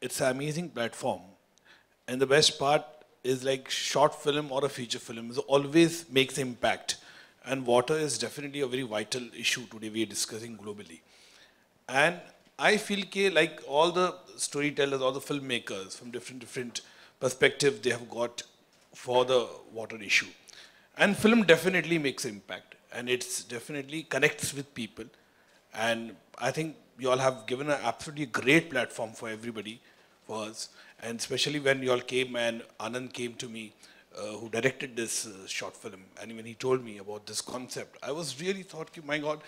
it's an amazing platform. And the best part is like short film or a feature film is always makes impact. And water is definitely a very vital issue today we are discussing globally. And I feel like all the storytellers, all the filmmakers from different perspectives they have got for the water issue. And film definitely makes impact and it's definitely connects with people. And I think you all have given an absolutely great platform for everybody, for us. And especially when you all came and Anand came to me, who directed this short film. And when he told me about this concept, I was really thought, my God,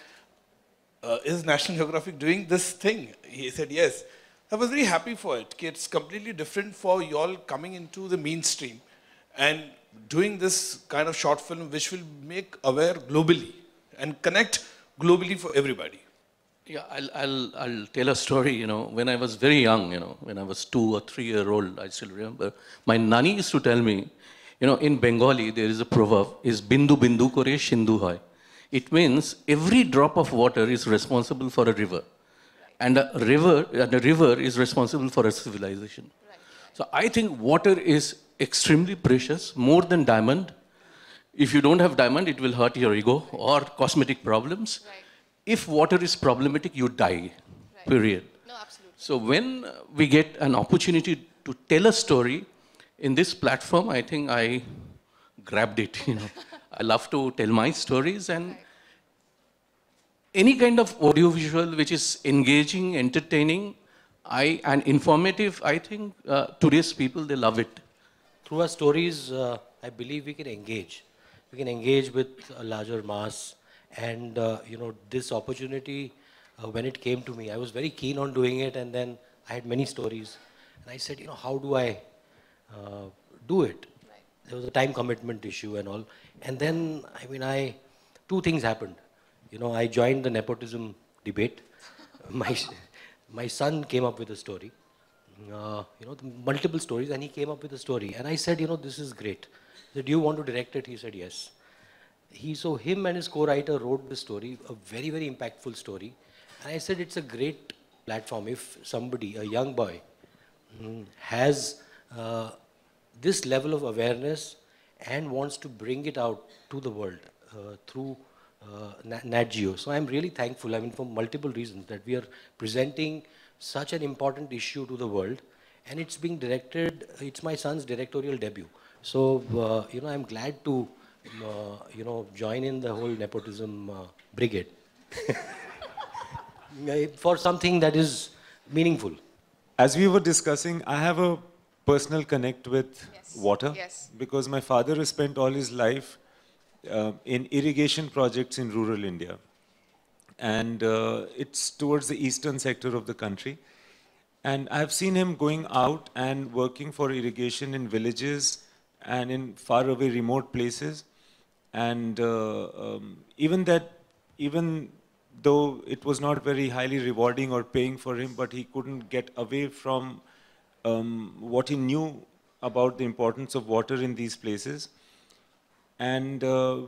is National Geographic doing this thing? He said, yes. I was very happy for it. It's completely different for you all coming into the mainstream and doing this kind of short film which will make aware globally and connect globally for everybody. Yeah, I'll tell a story, when I was very young, when I was 2 or 3 year old, I still remember, my nani used to tell me, in Bengali there is a proverb, is bindu bindu kore shindu hoy. It means every drop of water is responsible for a river. And a river is responsible for a civilization. Right. So I think water is extremely precious, more than diamond. If you don't have diamond, it will hurt your ego or cosmetic problems. Right. If water is problematic, you die, period. No, absolutely. So when we get an opportunity to tell a story in this platform, I think I grabbed it, I love to tell my stories and any kind of audiovisual which is engaging, entertaining, and informative, I think today's people, they love it. Through our stories, I believe we can engage. We can engage with a larger mass. And, this opportunity, when it came to me, I was very keen on doing it. And then I had many stories. And I said, how do I do it? Right. There was a time commitment issue and all. And then, two things happened. I joined the nepotism debate. My son came up with a story. Multiple stories, and he came up with a story. And I said, this is great. He said, do you want to direct it? He said, yes. So him and his co-writer wrote the story, a very, very impactful story. And I said, it's a great platform. If somebody, a young boy, has this level of awareness and wants to bring it out to the world through Nat Geo. So I'm really thankful, for multiple reasons, that we are presenting such an important issue to the world. And it's being directed, it's my son's directorial debut. So, I'm glad to join in the whole nepotism brigade for something that is meaningful. As we were discussing, I have a personal connect with water because my father has spent all his life in irrigation projects in rural India. And it's towards the eastern sector of the country. And I've seen him going out and working for irrigation in villages and in far away remote places. And even though it was not very highly rewarding or paying for him, but he couldn't get away from what he knew about the importance of water in these places. And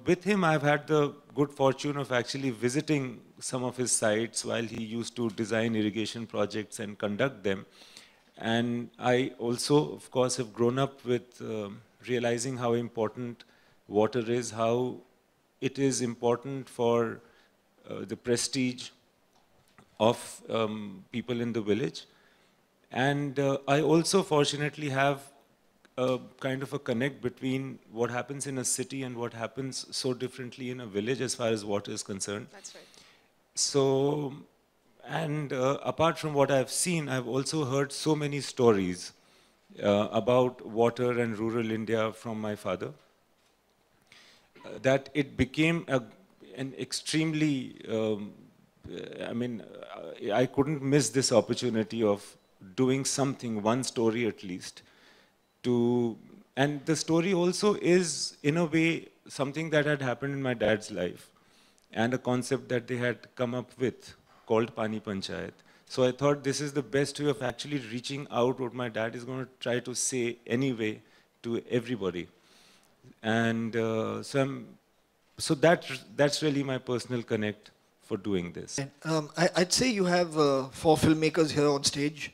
with him, I've had the good fortune of actually visiting some of his sites while he used to design irrigation projects and conduct them. And I also, of course, have grown up with realizing how important water is, how it is important for the prestige of people in the village. And I also fortunately have a kind of a connect between what happens in a city and what happens so differently in a village as far as water is concerned. That's right. So, and apart from what I've seen, I've also heard so many stories about water and rural India from my father, that it became an extremely, I couldn't miss this opportunity of doing something, one story at least, and the story also is, in a way, something that had happened in my dad's life, and a concept that they had come up with, called Pani Panchayat. So I thought this is the best way of actually reaching out what my dad is going to try to say anyway to everybody. And so that's really my personal connect for doing this. I'd say you have 4 filmmakers here on stage.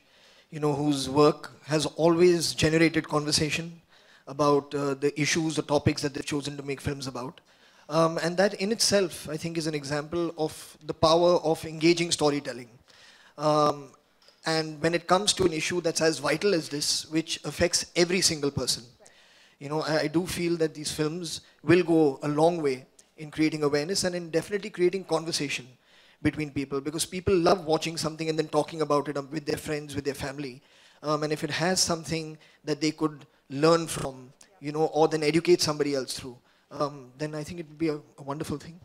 whose work has always generated conversation about the issues, the topics that they've chosen to make films about. And that in itself, I think, is an example of the power of engaging storytelling. And when it comes to an issue that's as vital as this, which affects every single person, I do feel that these films will go a long way in creating awareness and in definitely creating conversation between people, because people love watching something and then talking about it with their friends, with their family. And if it has something that they could learn from, or then educate somebody else through, then I think it would be a wonderful thing.